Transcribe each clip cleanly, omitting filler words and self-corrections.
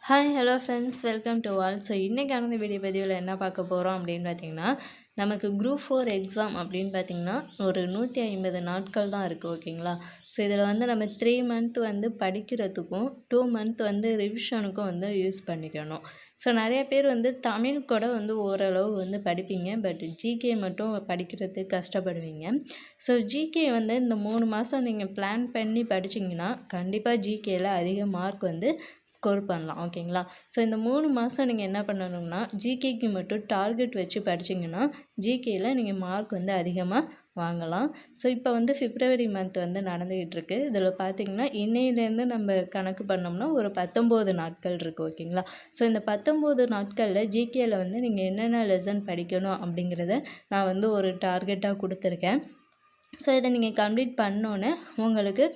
Hi hello friends, welcome to all. So இன்றைக்கான இந்த video பதிவில் என்ன பார்க்க போகிறோம் அப்படின்னு பார்த்தீங்கன்னா, நமக்கு குரூப் 4 எக்ஸாம் அப்படின்னு பார்த்தீங்கன்னா ஒரு 150 நாட்கள் தான் இருக்குது. ஓகேங்களா? ஸோ இதில் வந்து நம்ம 3 மந்த் வந்து படிக்கிறதுக்கும் 2 மந்த் வந்து ரிவிஷனுக்கும் வந்து யூஸ் பண்ணிக்கணும். ஸோ நிறைய பேர் வந்து தமிழ் கூட வந்து ஓரளவு வந்து படிப்பீங்க, பட் ஜிகே மட்டும் படிக்கிறதுக்கு கஷ்டப்படுவீங்க. ஸோ ஜிகே வந்து இந்த 3 மாதம் நீங்கள் பிளான் பண்ணி படிச்சிங்கன்னா கண்டிப்பாக ஜிகேயில் அதிக மார்க் வந்து ஸ்கோர் பண்ணலாம். ஓகேங்களா? ஸோ இந்த 3 மாதம் நீங்கள் என்ன பண்ணணும்னா, ஜிகேக்கு மட்டும் டார்கெட் வச்சு படிச்சிங்கன்னா ஜிகேயில் நீங்கள் மார்க் வந்து அதிகமாக வாங்கலாம். ஸோ இப்போ வந்து பிப்ரவரி மந்த் வந்து நடந்துக்கிட்டு இருக்கு. இதில் பார்த்திங்கன்னா இன்னையிலேருந்து நம்ம கணக்கு பண்ணோம்னா ஒரு 19 நாட்கள் இருக்குது. ஓகேங்களா? ஸோ இந்த 19 நாட்களில் ஜிகேயில் வந்து நீங்கள் என்னென்ன லெசன் படிக்கணும் அப்படிங்கிறத நான் வந்து ஒரு டார்கெட்டாக கொடுத்துருக்கேன். ஸோ இதை நீங்கள் கம்ப்ளீட் பண்ணோன்னே உங்களுக்கு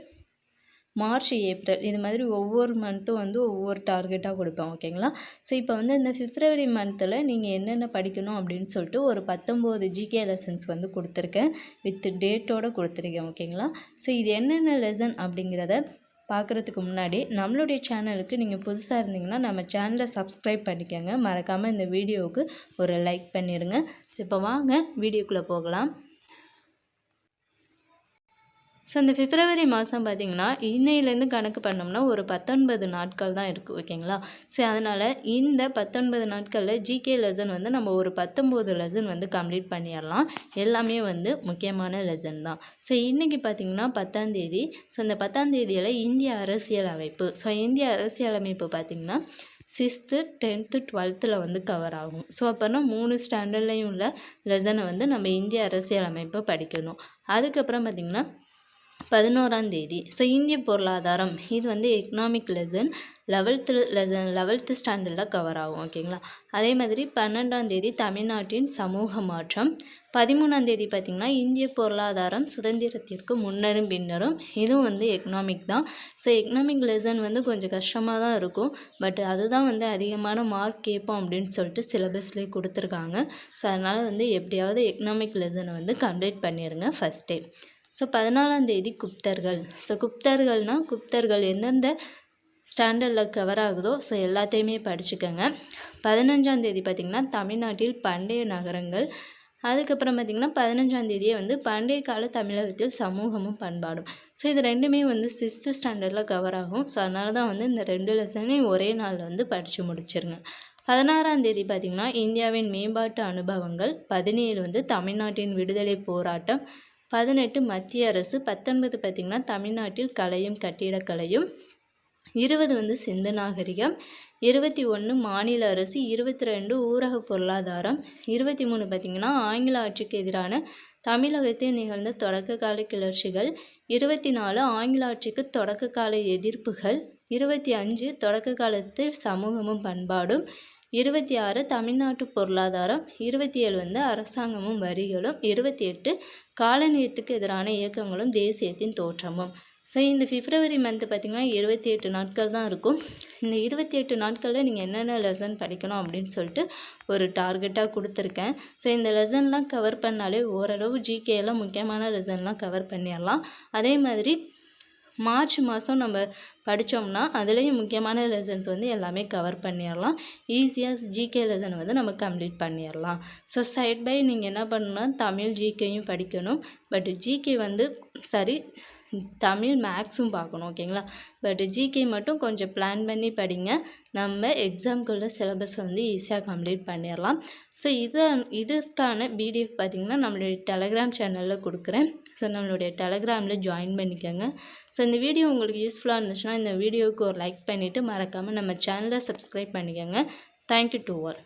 மார்ச், ஏப்ரல் இது மாதிரி ஒவ்வொரு மந்த்தும் வந்து ஒவ்வொரு டார்கெட்டாக கொடுப்பேன். ஓகேங்களா? ஸோ இப்போ வந்து இந்த பிப்ரவரி மந்தில் நீங்கள் என்னென்ன படிக்கணும் அப்படின்னு சொல்லிட்டு ஒரு 19 ஜிகே லெசன்ஸ் வந்து கொடுத்துருக்கேன், வித் டேட்டோடு கொடுத்துருக்கேன். ஓகேங்களா? ஸோ இது என்னென்ன லெசன் அப்படிங்கிறத பார்க்குறதுக்கு முன்னாடி நம்மளுடைய சேனலுக்கு நீங்கள் புதுசாக இருந்தீங்கன்னா நம்ம சேனலை சப்ஸ்கிரைப் பண்ணிக்கோங்க. மறக்காமல் இந்த வீடியோவுக்கு ஒரு லைக் பண்ணிடுங்க. ஸோ இப்போ வாங்க வீடியோக்குள்ளே போகலாம். ஸோ இந்த பிப்ரவரி மாதம் பார்த்திங்கன்னா இன்னையிலேருந்து கணக்கு பண்ணோம்னா ஒரு 19 நாட்கள் தான் இருக்குது. ஓகேங்களா? ஸோ அதனால் இந்த 19 நாட்களில் ஜிகே லெசன் வந்து நம்ம ஒரு 19 லெசன் வந்து கம்ப்ளீட் பண்ணிடலாம். எல்லாமே வந்து முக்கியமான லெசன் தான். ஸோ இன்றைக்கி பார்த்திங்கன்னா 10ஆம் தேதி. ஸோ இந்த 10ஆம் தேதியில் இந்திய அரசியல் அமைப்பு. ஸோ இந்திய அரசியலமைப்பு பார்த்திங்கன்னா 6th, 10th, 12th வந்து கவர் ஆகும். ஸோ அப்போனா 3 ஸ்டாண்டர்ட்லேயும் உள்ள லெசனை வந்து நம்ம இந்திய அரசியலமைப்பை படிக்கணும். அதுக்கப்புறம் பார்த்திங்கன்னா 11ஆம் தேதி ஸோ இந்திய பொருளாதாரம், இது வந்து எக்கனாமிக் லெசன் 11th ஸ்டாண்டர்டில் கவர் ஆகும். ஓகேங்களா? அதே மாதிரி 12ஆம் தேதி தமிழ்நாட்டின் சமூக மாற்றம். 13ஆம் தேதி பார்த்திங்கன்னா இந்திய பொருளாதாரம் சுதந்திரத்திற்கு முன்னரும் பின்னரும், இதுவும் வந்து எக்கனாமிக் தான். ஸோ எக்கனாமிக் லெசன் வந்து கொஞ்சம் கஷ்டமாக தான் இருக்கும், பட் அதுதான் வந்து அதிகமான மார்க் கேட்போம் அப்படின்னு சொல்லிட்டு சிலபஸ்லேயே கொடுத்துருக்காங்க. ஸோ அதனால் வந்து எப்படியாவது எக்கனாமிக் லெசனை வந்து கம்ப்ளீட் பண்ணிடுங்க ஃபஸ்ட்டே. ஸோ 14ஆம் தேதி குப்தர்கள். ஸோ குப்தர்கள் எந்தெந்த ஸ்டாண்டர்டில் கவர் ஆகுதோ ஸோ எல்லாத்தையுமே படிச்சுக்கோங்க. 15ஆம் தேதி பார்த்திங்கன்னா தமிழ்நாட்டில் பண்டைய நகரங்கள். அதுக்கப்புறம் பார்த்திங்கன்னா 15ஆம் தேதியே வந்து பண்டைய கால தமிழகத்தில் சமூகமும் பண்பாடும். ஸோ இது ரெண்டுமே வந்து 6th ஸ்டாண்டர்டில் கவர் ஆகும். ஸோ அதனால தான் வந்து இந்த 2 லெசனையும் ஒரே நாளில் வந்து படித்து முடிச்சிருங்க. 16ஆம் தேதி பார்த்திங்கன்னா இந்தியாவின் மேம்பாட்டு அனுபவங்கள். 17 வந்து தமிழ்நாட்டின் விடுதலை போராட்டம். 18 மத்திய அரசு. 19 பார்த்திங்கன்னா தமிழ்நாட்டில் கலையும் கட்டிடக்கலையும். 20 வந்து சிந்து நாகரிகம். 21 மாநில அரசு. 22 ஊரக பொருளாதாரம். 23 பார்த்திங்கன்னா ஆங்கில ஆட்சிக்கு எதிரான தமிழகத்தில் நிகழ்ந்த தொடக்க கால கிளர்ச்சிகள். 24 ஆங்கில ஆட்சிக்கு தொடக்க கால எதிர்ப்புகள். 25 தொடக்க காலத்தில் சமூகமும் பண்பாடும். 26 தமிழ்நாட்டு பொருளாதாரம். 27 வந்து அரசாங்கமும் வரிகளும். 28 காலனியத்துக்கு எதிரான இயக்கங்களும் தேசியத்தின் தோற்றமும். ஸோ இந்த பிப்ரவரி மந்த் பார்த்திங்கன்னா 28 நாட்கள் தான் இருக்கும். இந்த 28 நாட்களில் நீங்கள் என்னென்ன லெசன் படிக்கணும் அப்படின்னு சொல்லிட்டு ஒரு டார்கெட்டாக கொடுத்துருக்கேன். ஸோ இந்த லெசன்லாம் கவர் பண்ணாலே ஓரளவு ஜிகேலாம் முக்கியமான லெசன்லாம் கவர் பண்ணிடலாம். அதே மாதிரி மார்ச் மாதம் நம்ம படித்தோம்னா அதுலேயும் முக்கியமான லெசன்ஸ் வந்து எல்லாமே கவர் பண்ணிடலாம். ஈஸியாக ஜிகே லெசனை வந்து நம்ம கம்ப்ளீட் பண்ணிடலாம். ஸோ சைட் பை நீங்கள் என்ன பண்ணணும்னா தமிழ் ஜிகேயும் படிக்கணும், பட் ஜிகே வந்து தமிழ் மேக்ஸும் பார்க்கணும். ஓகேங்களா? பட் ஜிகே மட்டும் கொஞ்சம் பிளான் பண்ணி படிங்க. நம்ம எக்ஸாம்குள்ள சிலபஸ் வந்து ஈஸியாக கம்ப்ளீட் பண்ணிடலாம். ஸோ இதற்கான பிடிஎஃப் பார்த்திங்கன்னா நம்மளுடைய டெலகிராம் சேனலில் கொடுக்குறேன். ஸோ நம்மளுடைய டெலகிராமில் ஜாயின் பண்ணிக்கோங்க. ஸோ இந்த வீடியோ உங்களுக்கு யூஸ்ஃபுல்லாக இருந்துச்சுன்னா இந்த வீடியோவுக்கு ஒரு லைக் பண்ணிவிட்டு மறக்காமல் நம்ம சேனலை சப்ஸ்கிரைப் பண்ணிக்கோங்க. Thank you to all.